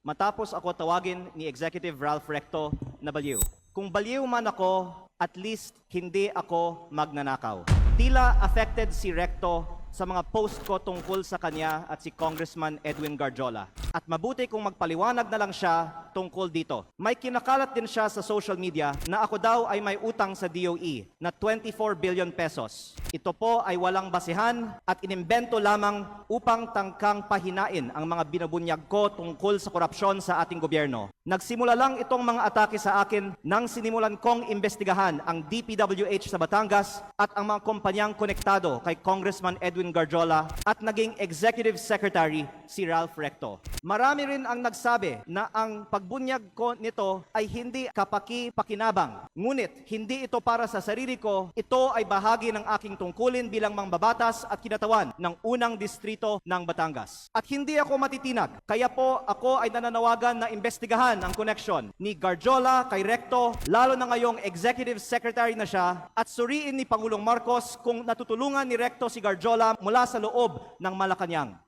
matapos ako tawagin ni Executive Ralph Recto na baliw. Kung baliw man ako, at least hindi ako magnanakaw. Tila affected si Recto sa mga post ko tungkol sa kanya at si Congressman Edwin Garjola. At mabuti kung magpaliwanag na lang siya tungkol dito. May kinakalat din siya sa social media na ako daw ay may utang sa DOE na 24 billion pesos. Ito po ay walang basihan at inimbento lamang upang tangkang pahinain ang mga binabunyag ko tungkol sa korupsyon sa ating gobyerno. Nagsimula lang itong mga atake sa akin nang sinimulan kong imbestigahan ang DPWH sa Batangas at ang mga kumpanyang konektado kay Congressman Edwin Garjola at naging Executive Secretary si Ralph Recto. Marami rin ang nagsabi na ang pagbunyag ko nito ay hindi kapaki-pakinabang. Ngunit hindi ito para sa sarili ko, ito ay bahagi ng aking tungkulin bilang mangbabatas at kinatawan ng unang distrito ng Batangas. At hindi ako matitinag, kaya po ako ay nananawagan na imbestigahan ang koneksyon ni Garjola kay Recto, lalo na ngayong Executive Secretary na siya, at suriin ni Pangulong Marcos kung natutulungan ni Recto si Garjola mula sa loob ng Malacanang.